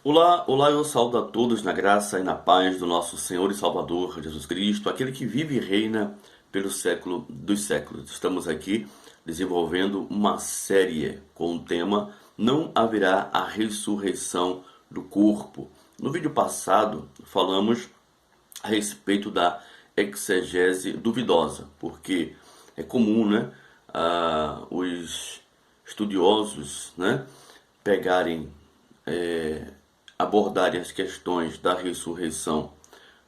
Olá, olá, eu saúdo a todos na graça e na paz do nosso Senhor e Salvador Jesus Cristo, aquele que vive e reina pelo século dos séculos. Estamos aqui desenvolvendo uma série com o tema Não haverá a ressurreição do corpo. No vídeo passado falamos a respeito da exegese duvidosa, porque é comum, né, os estudiosos, né, pegarem abordarem as questões da ressurreição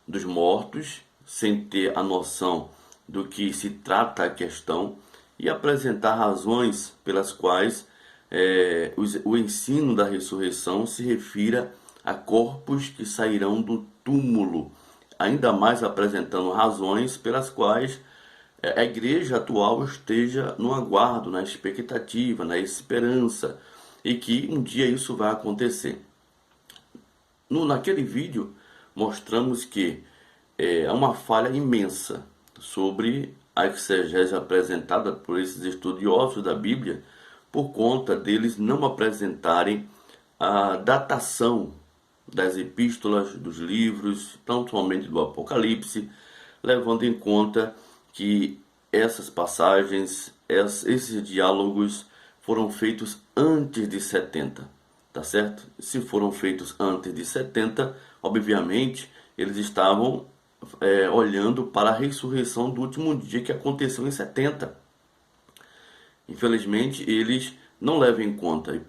dos mortos, sem ter a noção do que se trata a questão, e apresentar razões pelas quais o ensino da ressurreição se refira a corpos que sairão do túmulo, ainda mais apresentando razões pelas quais a igreja atual esteja no aguardo, na expectativa, na esperança, e que um dia isso vai acontecer. Naquele vídeo, mostramos que há uma falha imensa sobre a exegese apresentada por esses estudiosos da Bíblia, por conta deles não apresentarem a datação das epístolas, dos livros, tão somente do Apocalipse, levando em conta que essas passagens, esses diálogos foram feitos antes de 70. Tá certo? Se foram feitos antes de 70, obviamente, eles estavam olhando para a ressurreição do último dia que aconteceu em 70. Infelizmente, eles não levam em conta, e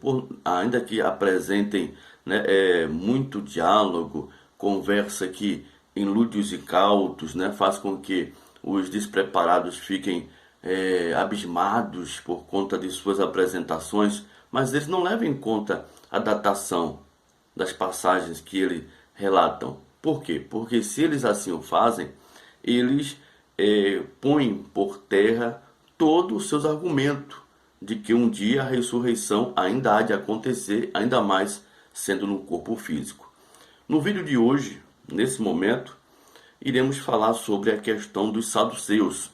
ainda que apresentem, né, muito diálogo, conversa que em lúdios e cautos, né, faz com que os despreparados fiquem abismados por conta de suas apresentações, mas eles não levam em conta a datação das passagens que eles relatam. Por quê? Porque se eles assim o fazem, eles põem por terra todos os seus argumentos de que um dia a ressurreição ainda há de acontecer, ainda mais sendo no corpo físico. No vídeo de hoje, nesse momento, iremos falar sobre a questão dos saduceus.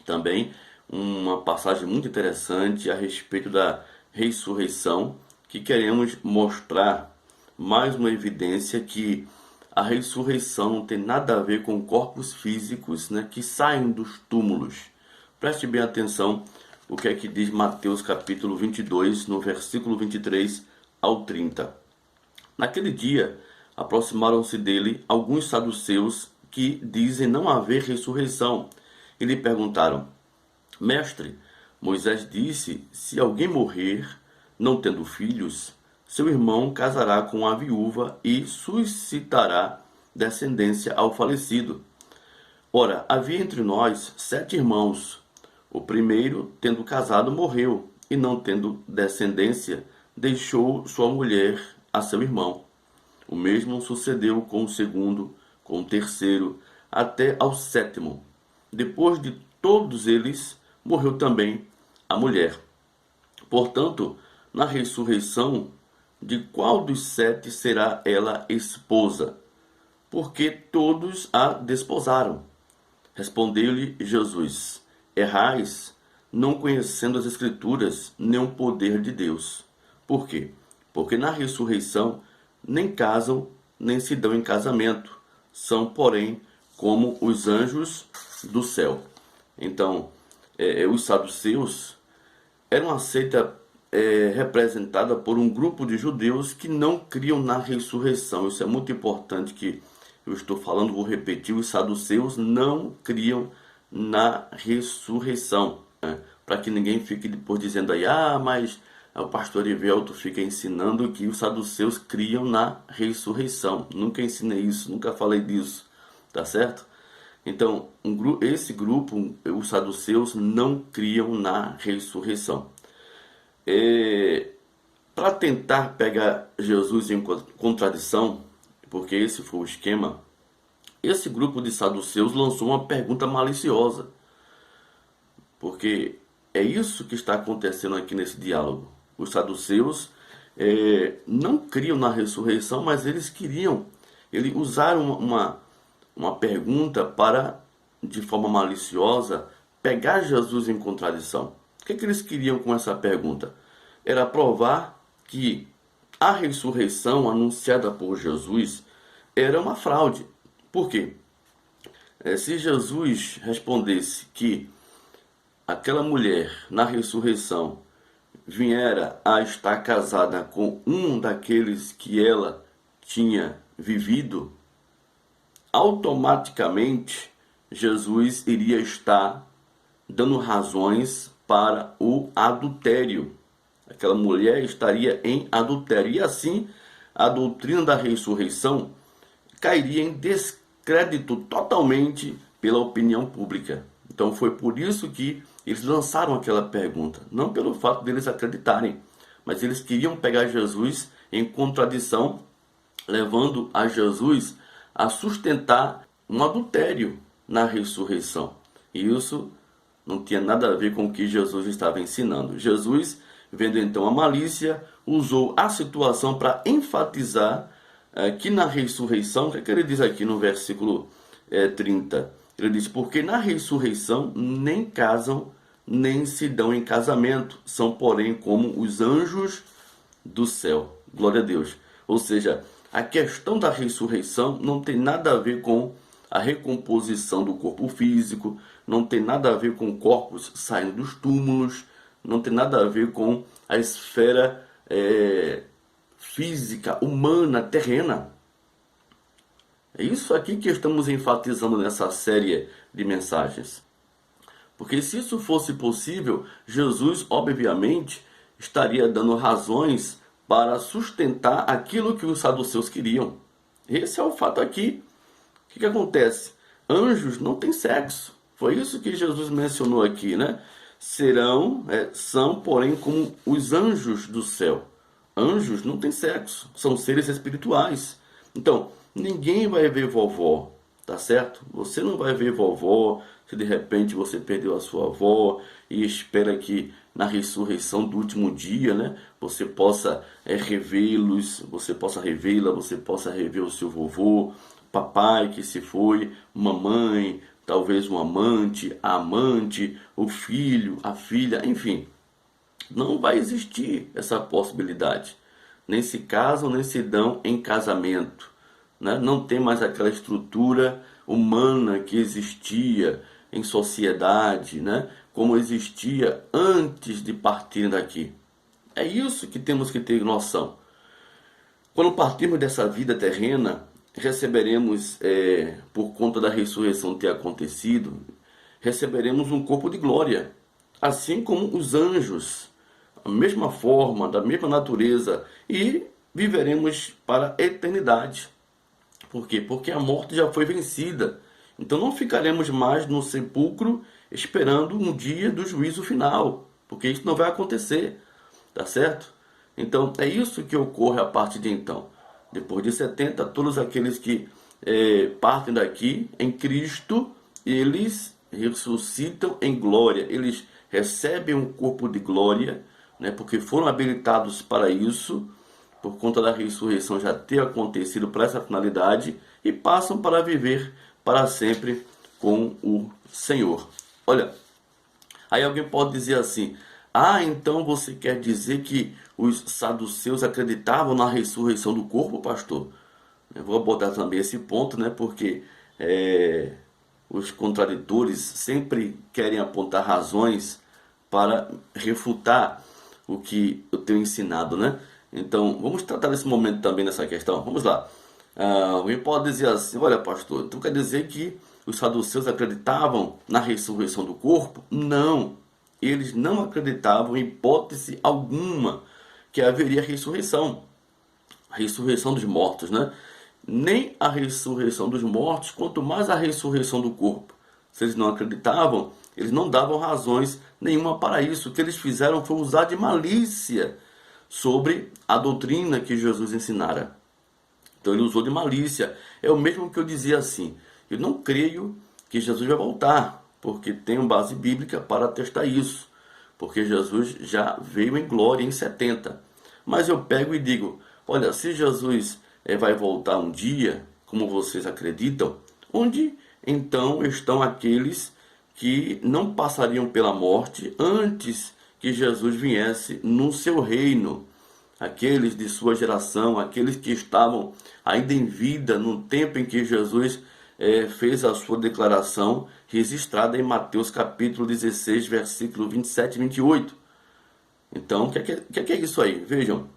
Também uma passagem muito interessante a respeito da ressurreição, que queremos mostrar mais uma evidência que a ressurreição não tem nada a ver com corpos físicos, né, que saem dos túmulos. Preste bem atenção o que é que diz Mateus capítulo 22, no versículo 23 ao 30. Naquele dia, aproximaram-se dele alguns saduceus que dizem não haver ressurreição, e lhe perguntaram: Mestre, Moisés disse, se alguém morrer, não tendo filhos, seu irmão casará com a viúva e suscitará descendência ao falecido. Ora, havia entre nós 7 irmãos. O primeiro, tendo casado, morreu, e não tendo descendência, deixou sua mulher a seu irmão. O mesmo sucedeu com o segundo, com o terceiro, até ao 7º. Depois de todos eles, morreu também a mulher. Portanto, na ressurreição, de qual dos 7 será ela esposa? Porque todos a desposaram. Respondeu-lhe Jesus: Errais, não conhecendo as Escrituras, nem o poder de Deus. Por quê? Porque na ressurreição nem casam, nem se dão em casamento. São, porém, como os anjos do céu. Então, os saduceus eram uma seita representada por um grupo de judeus que não criam na ressurreição. Isso é muito importante que eu estou falando, vou repetir: os saduceus não criam na ressurreição, né? Para que ninguém fique depois dizendo aí, mas o pastor Ivelto fica ensinando que os saduceus criam na ressurreição. Nunca ensinei isso, nunca falei disso, tá certo? Então, esse grupo, os saduceus, não criam na ressurreição. Para tentar pegar Jesus em contradição, porque esse foi o esquema, esse grupo de saduceus lançou uma pergunta maliciosa. Porque é isso que está acontecendo aqui nesse diálogo. Os saduceus não criam na ressurreição, mas eles usaram uma pergunta para, de forma maliciosa, pegar Jesus em contradição. O que eles queriam com essa pergunta? Era provar que a ressurreição anunciada por Jesus era uma fraude. Por quê? Se Jesus respondesse que aquela mulher na ressurreição viera a estar casada com um daqueles que ela tinha vivido, automaticamente Jesus iria estar dando razões para o adultério. Aquela mulher estaria em adultério. E assim, a doutrina da ressurreição cairia em descrédito totalmente pela opinião pública. Então foi por isso que eles lançaram aquela pergunta. Não pelo fato deles acreditarem, mas eles queriam pegar Jesus em contradição, levando a Jesus a sustentar um adultério na ressurreição. E isso não tinha nada a ver com o que Jesus estava ensinando. Jesus, vendo então a malícia, usou a situação para enfatizar que na ressurreição, o que ele diz aqui no versículo 30? Ele diz, porque na ressurreição nem casam, nem se dão em casamento, são porém como os anjos do céu. Glória a Deus. Ou seja, a questão da ressurreição não tem nada a ver com a recomposição do corpo físico, não tem nada a ver com corpos saindo dos túmulos, não tem nada a ver com a esfera física, humana, terrena. É isso aqui que estamos enfatizando nessa série de mensagens. Porque se isso fosse possível, Jesus, obviamente, estaria dando razões para sustentar aquilo que os saduceus queriam. Esse é o fato aqui. O que acontece? Anjos não têm sexo. Foi isso que Jesus mencionou aqui, né? São, porém, como os anjos do céu. Anjos não têm sexo, são seres espirituais. Então, ninguém vai ver vovó, tá certo? Você não vai ver vovó se de repente você perdeu a sua avó e espera que na ressurreição do último dia, né, você possa revê-los, você possa revê-la, você possa rever o seu vovô, papai que se foi, mamãe, talvez um amante, a amante, o filho, a filha, enfim. Não vai existir essa possibilidade. Nem se casam, nem se dão em casamento. Né? Não tem mais aquela estrutura humana que existia em sociedade, né? Como existia antes de partirem daqui. É isso que temos que ter noção. Quando partirmos dessa vida terrena, receberemos, por conta da ressurreição ter acontecido, receberemos um corpo de glória, assim como os anjos, a mesma forma, da mesma natureza, e viveremos para a eternidade. Por quê? Porque a morte já foi vencida. Então não ficaremos mais no sepulcro esperando um dia do juízo final, porque isso não vai acontecer, tá certo? Então é isso que ocorre a partir de então. Depois de 70, todos aqueles que partem daqui em Cristo, eles ressuscitam em glória, eles recebem um corpo de glória, né, porque foram habilitados para isso, por conta da ressurreição já ter acontecido para essa finalidade, e passam para viver para sempre com o Senhor. Olha, aí alguém pode dizer assim, então você quer dizer que os saduceus acreditavam na ressurreição do corpo, pastor? Eu vou abordar também esse ponto, né? Porque os contraditores sempre querem apontar razões para refutar o que eu tenho ensinado, né? Então, vamos tratar desse momento também nessa questão. Vamos lá. Alguém pode dizer assim, olha pastor, então quer dizer que os saduceus acreditavam na ressurreição do corpo? Não, eles não acreditavam em hipótese alguma que haveria ressurreição. A ressurreição dos mortos, né? Nem a ressurreição dos mortos, quanto mais a ressurreição do corpo. Se eles não acreditavam, eles não davam razões nenhuma para isso. O que eles fizeram foi usar de malícia sobre a doutrina que Jesus ensinara. Então ele usou de malícia. É o mesmo que eu dizia assim, eu não creio que Jesus vai voltar, porque tenho base bíblica para atestar isso, porque Jesus já veio em glória em 70. Mas eu pego e digo, olha, se Jesus vai voltar um dia, como vocês acreditam, onde então estão aqueles que não passariam pela morte antes que Jesus viesse no seu reino? aqueles de sua geração, aqueles que estavam ainda em vida no tempo em que Jesus fez a sua declaração, registrada em Mateus capítulo 16, versículo 27 e 28. Então, o que é isso aí? Vejam,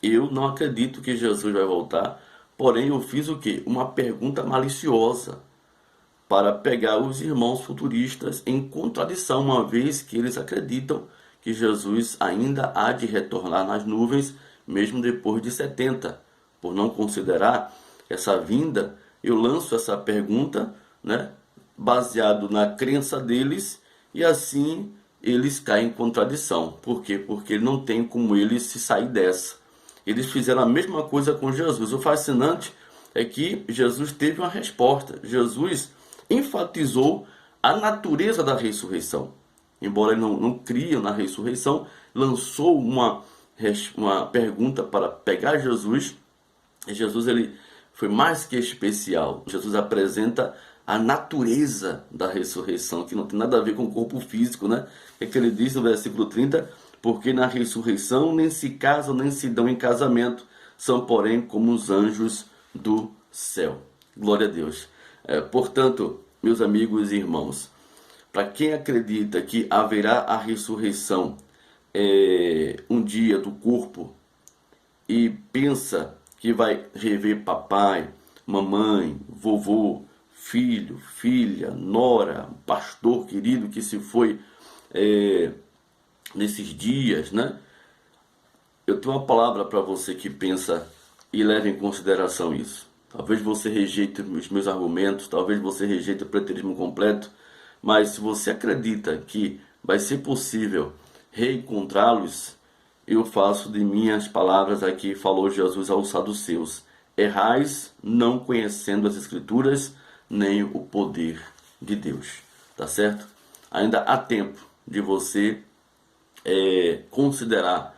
eu não acredito que Jesus vai voltar, porém eu fiz o quê? Uma pergunta maliciosa para pegar os irmãos futuristas em contradição, uma vez que eles acreditam que Jesus ainda há de retornar nas nuvens, mesmo depois de 70. Por não considerar essa vinda, eu lanço essa pergunta, né, baseado na crença deles, e assim eles caem em contradição. Por quê? Porque não tem como eles se sair dessa. Eles fizeram a mesma coisa com Jesus. O fascinante é que Jesus teve uma resposta. Jesus enfatizou a natureza da ressurreição. Embora ele não cria na ressurreição, lançou uma pergunta para pegar Jesus. E Jesus ele foi mais que especial. Jesus apresenta a natureza da ressurreição, que não tem nada a ver com o corpo físico, né? É que ele diz no versículo 30, porque na ressurreição nem se casam, nem se dão em casamento, são porém como os anjos do céu. Glória a Deus. Portanto, meus amigos e irmãos, para quem acredita que haverá a ressurreição um dia do corpo e pensa que vai rever papai, mamãe, vovô, filho, filha, nora, pastor querido que se foi nesses dias, né? Eu tenho uma palavra para você que pensa e leva em consideração isso. Talvez você rejeite os meus argumentos, talvez você rejeite o preterismo completo, mas se você acredita que vai ser possível reencontrá-los, eu faço de minhas palavras aqui, falou Jesus aos saduceus: errais não conhecendo as Escrituras, nem o poder de Deus. Tá certo? Ainda há tempo de você considerar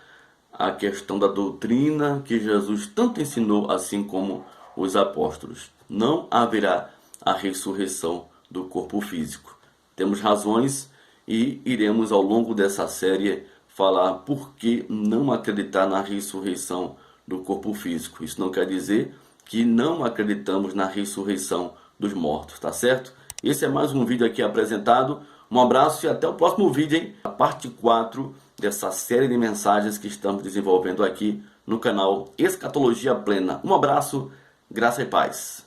a questão da doutrina que Jesus tanto ensinou, assim como os apóstolos. Não haverá a ressurreição do corpo físico. Temos razões e iremos ao longo dessa série falar por que não acreditar na ressurreição do corpo físico. Isso não quer dizer que não acreditamos na ressurreição dos mortos, tá certo? Esse é mais um vídeo aqui apresentado. Um abraço e até o próximo vídeo, hein? A parte 4 dessa série de mensagens que estamos desenvolvendo aqui no canal Escatologia Plena. Um abraço, graça e paz.